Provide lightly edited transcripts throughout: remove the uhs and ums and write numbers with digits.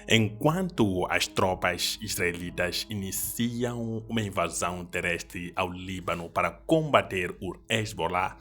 Enquanto as tropas israelitas iniciam uma invasão terrestre ao Líbano para combater o Hezbollah,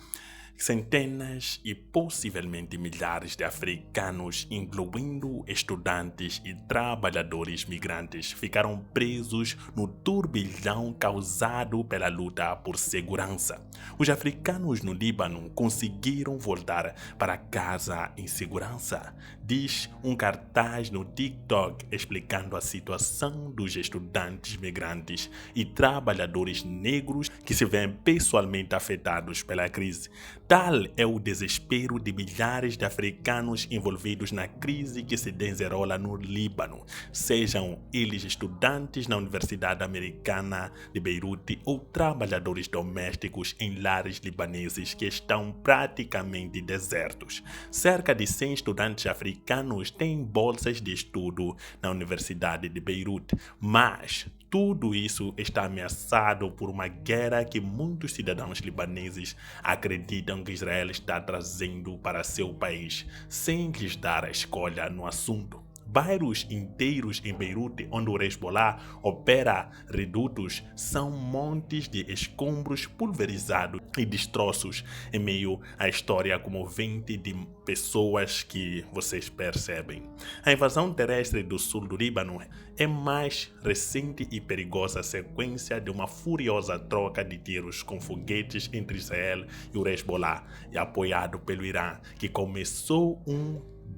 centenas e possivelmente milhares de africanos, incluindo estudantes e trabalhadores migrantes, ficaram presos no turbilhão causado pela luta por segurança. Os africanos no Líbano conseguiram voltar para casa em segurança, diz um cartaz no TikTok explicando a situação dos estudantes migrantes e trabalhadores negros que se veem pessoalmente afetados pela crise. Tal é o desespero de milhares de africanos envolvidos na crise que se desenrola no Líbano, sejam eles estudantes na Universidade Americana de Beirute ou trabalhadores domésticos em lares libaneses que estão praticamente desertos. Cerca de 100 estudantes africanos têm bolsas de estudo na Universidade de Beirute, mas tudo isso está ameaçado por uma guerra que muitos cidadãos libaneses acreditam que Israel está trazendo para seu país, sem lhes dar a escolha no assunto. Bairros inteiros em Beirute, onde o Hezbollah opera redutos, são montes de escombros pulverizados e destroços em meio à história comovente de pessoas que vocês percebem. A invasão terrestre do sul do Líbano é mais recente e perigosa sequência de uma furiosa troca de tiros com foguetes entre Israel e o Hezbollah, e apoiado pelo Irã, que começou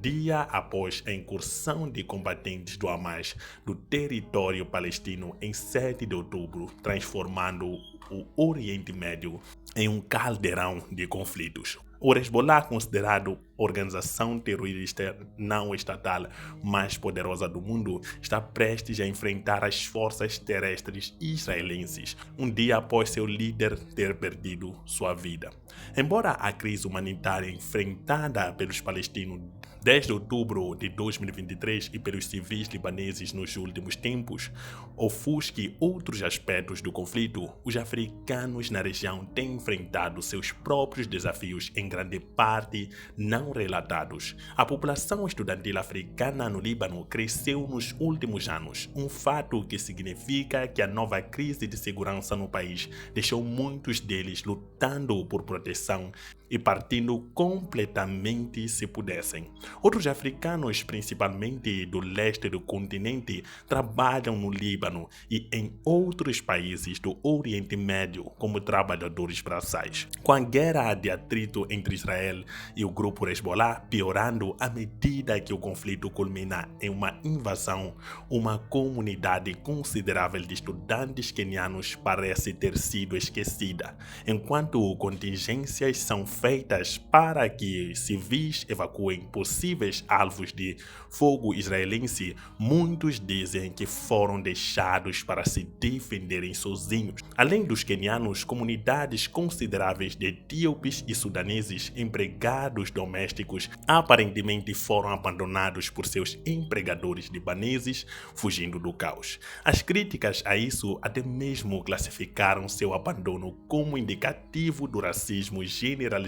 dia após a incursão de combatentes do Hamas no território palestino em 7 de outubro, transformando o Oriente Médio em um caldeirão de conflitos. O Hezbollah, considerado a organização terrorista não estatal mais poderosa do mundo, está prestes a enfrentar as forças terrestres israelenses, um dia após seu líder ter perdido sua vida. Embora a crise humanitária enfrentada pelos palestinos desde outubro de 2023 e pelos civis libaneses nos últimos tempos ofusque outros aspectos do conflito, os africanos na região têm enfrentado seus próprios desafios, em grande parte não relatados. A população estudantil africana no Líbano cresceu nos últimos anos, um fato que significa que a nova crise de segurança no país deixou muitos deles lutando por proteção e partindo completamente se pudessem. Outros africanos, principalmente do leste do continente, trabalham no Líbano e em outros países do Oriente Médio como trabalhadores braçais. Com a guerra de atrito entre Israel e o grupo Hezbollah piorando à medida que o conflito culmina em uma invasão, uma comunidade considerável de estudantes quenianos parece ter sido esquecida, enquanto contingências são feitas para que civis evacuem possíveis alvos de fogo israelense. Muitos dizem que foram deixados para se defenderem sozinhos. Além dos quenianos, comunidades consideráveis de etíopes e sudaneses empregados domésticos aparentemente foram abandonados por seus empregadores libaneses, fugindo do caos. As críticas a isso até mesmo classificaram seu abandono como indicativo do racismo generalizado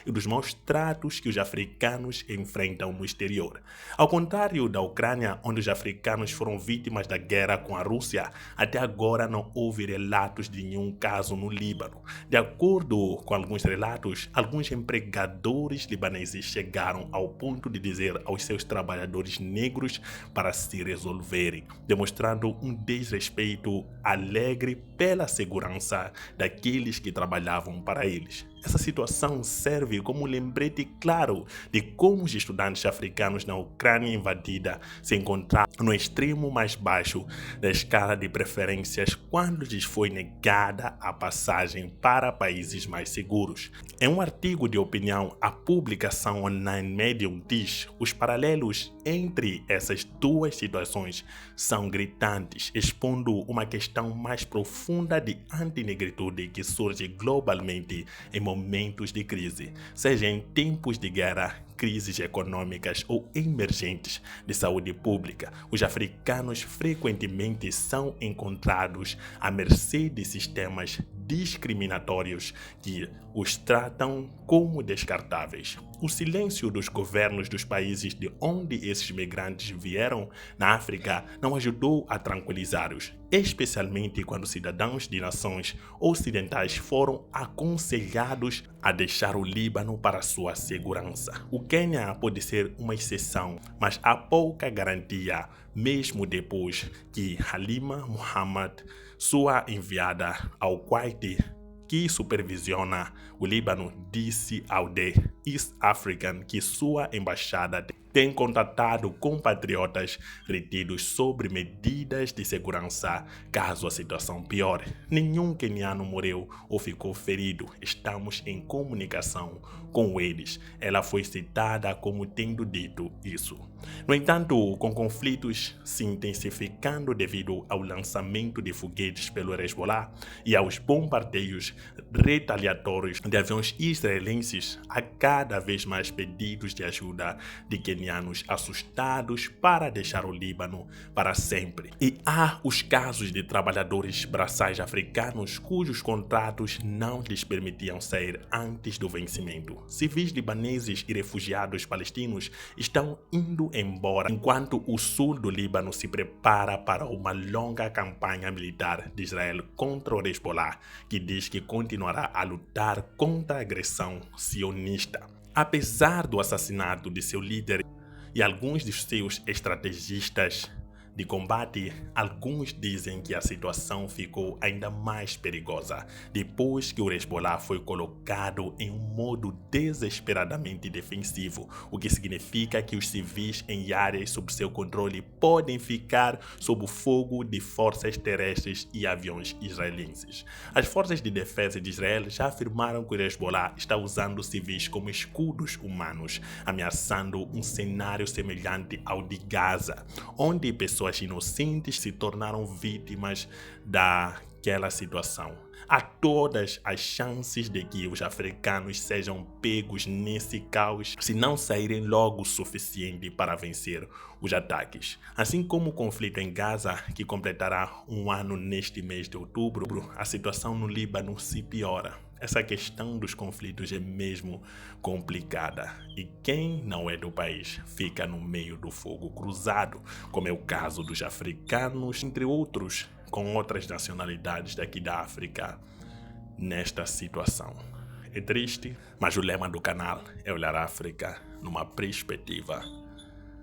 e dos maus tratos que os africanos enfrentam no exterior. Ao contrário da Ucrânia, onde os africanos foram vítimas da guerra com a Rússia, até agora não houve relatos de nenhum caso no Líbano. De acordo com alguns relatos, alguns empregadores libaneses chegaram ao ponto de dizer aos seus trabalhadores negros para se resolverem, demonstrando um desrespeito alegre pela segurança daqueles que trabalhavam para eles. Essa situação serve como um lembrete claro de como os estudantes africanos na Ucrânia invadida se encontraram no extremo mais baixo da escala de preferências quando lhes foi negada a passagem para países mais seguros. Em um artigo de opinião, a publicação online Medium diz: os paralelos entre essas duas situações são gritantes, expondo uma questão mais profunda de antinegritude que surge globalmente em momentos de crise, seja em tempos de guerra, crises econômicas ou emergentes de saúde pública, os africanos frequentemente são encontrados à mercê de sistemas discriminatórios que os tratam como descartáveis. O silêncio dos governos dos países de onde esses migrantes vieram na África não ajudou a tranquilizá-los, especialmente quando cidadãos de nações ocidentais foram aconselhados a deixar o Líbano para sua segurança. O Quênia pode ser uma exceção, mas há pouca garantia, mesmo depois que Halima Mohammed, sua enviada ao Kuwait, que supervisiona o Líbano, disse ao The East African que sua embaixada tem contatado compatriotas retidos sobre medidas de segurança caso a situação piore. Nenhum queniano morreu ou ficou ferido. Estamos em comunicação com eles. Ela foi citada como tendo dito isso. No entanto, com conflitos se intensificando devido ao lançamento de foguetes pelo Hezbollah e aos bombardeios retaliatórios de aviões israelenses, há cada vez mais pedidos de ajuda de quenianos assustados para deixar o Líbano para sempre. E há os casos de trabalhadores braçais africanos cujos contratos não lhes permitiam sair antes do vencimento. Civis libaneses e refugiados palestinos estão indo embora, enquanto o sul do Líbano se prepara para uma longa campanha militar de Israel contra o Hezbollah, que diz que continuará a lutar contra a agressão sionista. Apesar do assassinato de seu líder e alguns de seus estrategistas de combate, alguns dizem que a situação ficou ainda mais perigosa depois que o Hezbollah foi colocado em um modo desesperadamente defensivo, o que significa que os civis em áreas sob seu controle podem ficar sob o fogo de forças terrestres e aviões israelenses. As forças de defesa de Israel já afirmaram que o Hezbollah está usando civis como escudos humanos, ameaçando um cenário semelhante ao de Gaza, onde pessoas inocentes se tornaram vítimas daquela situação. Há todas as chances de que os africanos sejam pegos nesse caos se não saírem logo o suficiente para vencer os ataques. Assim como o conflito em Gaza, que completará um ano neste mês de outubro, a situação no Líbano se piora. Essa questão dos conflitos é mesmo complicada e quem não é do país fica no meio do fogo cruzado, como é o caso dos africanos, entre outros, com outras nacionalidades daqui da África nesta situação. É triste, mas o lema do canal é olhar a África numa perspectiva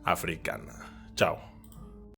africana. Tchau!